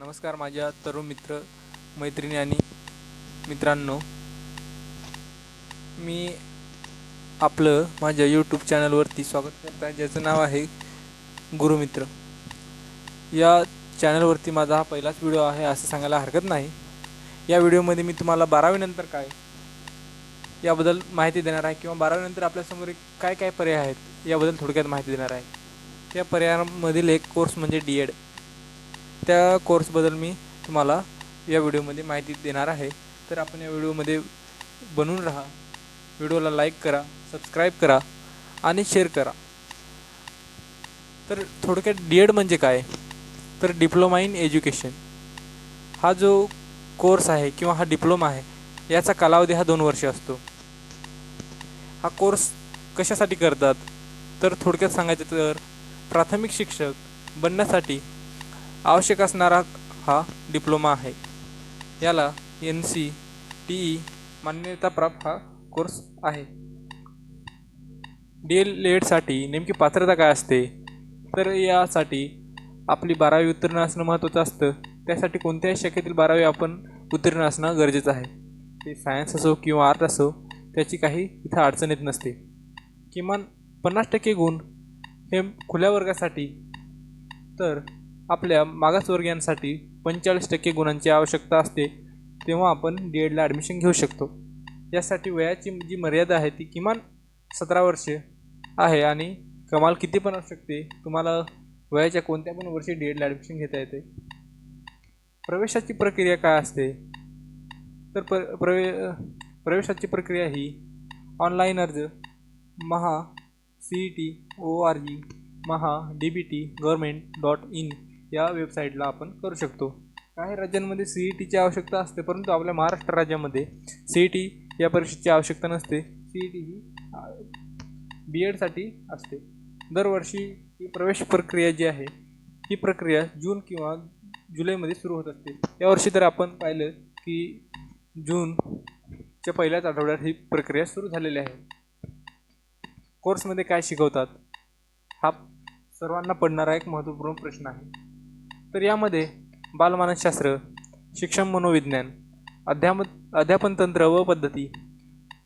नमस्कार माझ्या तरुण मित्र मैत्रिणी आणि मित्रांनो, मी आपलं माझ्या यूट्यूब चॅनलवरती स्वागत करत आहे, ज्याचं नाव आहे गुरुमित्र. या चॅनलवरती माझा हा पहिलाच व्हिडिओ आहे असं सांगायला हरकत नाही. या व्हिडिओमध्ये मी तुम्हाला 12वी नंतर काय याबद्दल माहिती देणार आहे, किंवा 12वी नंतर आपल्यासमोर काय काय पर्याय आहेत याबद्दल थोडक्यात माहिती देणार आहे. त्या पर्यायांमधील एक कोर्स म्हणजे DED. त्या कोर्सबद्दल मी तुम्हाला या व्हिडिओमध्ये माहिती देणार आहे. तर आपण या व्हिडिओमध्ये बनून राहा. व्हिडिओला लाईक करा, सबस्क्राईब करा आणि शेअर करा. तर थोडक्यात DED म्हणजे काय, तर डिप्लोमा इन एज्युकेशन हा जो कोर्स आहे किंवा हा डिप्लोमा आहे, याचा कालावधी हा 2 वर्ष असतो. हा कोर्स कशासाठी करतात, तर थोडक्यात सांगायचं तर प्राथमिक शिक्षक बनण्यासाठी आवश्यक असणारा हा डिप्लोमा आहे. याला NCTE मान्यताप्राप्त हा कोर्स आहे. DEDसाठी नेमकी पात्रता काय असते, तर यासाठी आपली 12वी उत्तीर्ण असणं महत्त्वाचं असतं. त्यासाठी कोणत्याही शाखेतील 12वी आपण उत्तीर्ण असणं गरजेचं आहे. ते सायन्स असो किंवा आर्ट असो, त्याची काही इथं अडचण येत नसते. किमान 50% गुण हे खुल्या वर्गासाठी, तर आपल्या मागासवर्गीयांसाठी 45% गुणांची आवश्यकता असते. तेव्हा आपण DEDला ॲडमिशन घेऊ शकतो. यासाठी वयाची जी मर्यादा आहे ती किमान 17 वर्षे आहे आणि कमाल किती पण असू शकते. तुम्हाला वयाच्या कोणत्या पण वर्षी DEDला ॲडमिशन घेता येते. प्रवेशाची प्रक्रिया काय असते, तर प्रवेशाची प्रक्रिया ही ऑनलाईन अर्ज maha.cet.org maha.dbt.government.in या वेबसाईटला आपण करू शकतो. काही राज्यांमध्ये CETची आवश्यकता असते, परंतु आपल्या महाराष्ट्र राज्यामध्ये CET या परीक्षेची आवश्यकता नसते. CET ही BEDसाठी असते. दरवर्षी ही प्रवेश प्रक्रिया जी आहे, ही प्रक्रिया जून किंवा जुलैमध्ये सुरू होत असते. यावर्षी तर आपण पाहिलं की जूनच्या पहिल्याच आठवड्यात ही प्रक्रिया सुरू झालेली आहे. कोर्समध्ये काय शिकवतात, हा सर्वांना पडणारा एक महत्त्वपूर्ण प्रश्न आहे. तर यामध्ये बालमानसशास्त्र, शिक्षण मनोविज्ञान, अध्यापन तंत्र व पद्धती,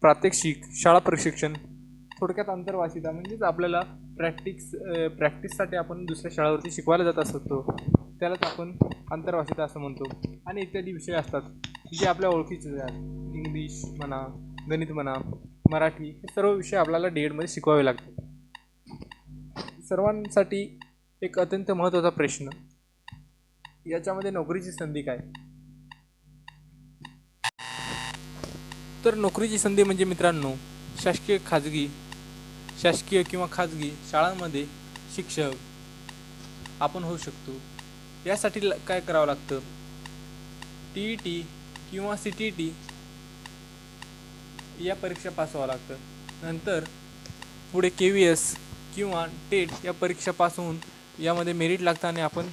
प्रात्यक्षिक, शाळा प्रशिक्षण, थोडक्यात अंतर्वासिता म्हणजेच आपल्याला प्रॅक्टिससाठी आपण दुसऱ्या शाळेवरती शिकवायला जात असतो, त्यालाच आपण अंतर्वासिता असं म्हणतो. आणि इत्यादी विषय असतात जे आपल्या ओळखीचे आहेत. इंग्लिश म्हणा, गणित म्हणा, मराठी, हे सर्व विषय आपल्याला DEDमध्ये शिकवावे लागतात. सर्वांसाठी एक अत्यंत महत्त्वाचा प्रश्न, याच्यामध्ये नोकरीची संधी काय, तर नोकरीची संधी म्हणजे मित्रांनो, शासकीय किंवा खाजगी शाळांमध्ये शिक्षक आपण होऊ शकतो. यासाठी काय करावं लागतं, TET किंवा CTET या परीक्षा पास व्हावं लागतं. नंतर पुढे KVS किंवा TET या परीक्षा पास होऊन यामध्ये मेरिट लागतं आणि आपण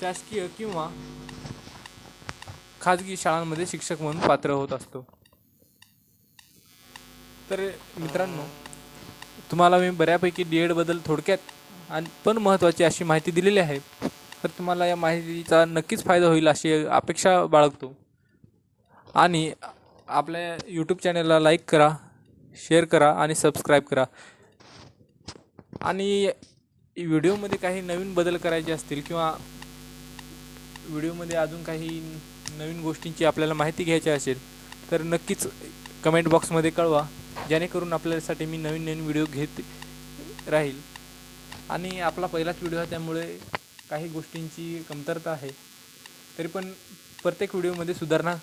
शासकीय किंवा खाजगी शाळांमध्ये शिक्षक म्हणून पात्र होत असतो. तर मित्रांनो, तुम्हाला मी बऱ्यापैकी DEDबद्दल थोडक्यात आणि पण महत्त्वाची अशी माहिती दिलेली आहे. तर तुम्हाला या माहितीचा नक्कीच फायदा होईल अशी अपेक्षा बाळगतो. आणि आपल्या यूट्यूब चॅनलला लाईक करा, शेअर करा आणि सबस्क्राईब करा. आणि व्हिडिओमध्ये काही नवीन बदल करायचे असतील किंवा व्हिडिओमध्ये अजून काही नवीन गोष्टींची आपल्याला माहिती घ्यायची असेल, तर नक्कीच कमेंट बॉक्समध्ये कळवा, जेणेकरून आपल्यासाठी मी नवीन व्हिडिओ घेत राहील. आणि आपला पहिलाच व्हिडिओ आहे, त्यामुळे काही गोष्टींची कमतरता आहे, तरी पण प्रत्येक व्हिडिओमध्ये सुधारणा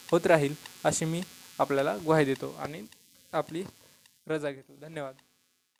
होत राहील अशी मी आपल्याला ग्वाही देतो आणि आपली रजा घेतो. धन्यवाद.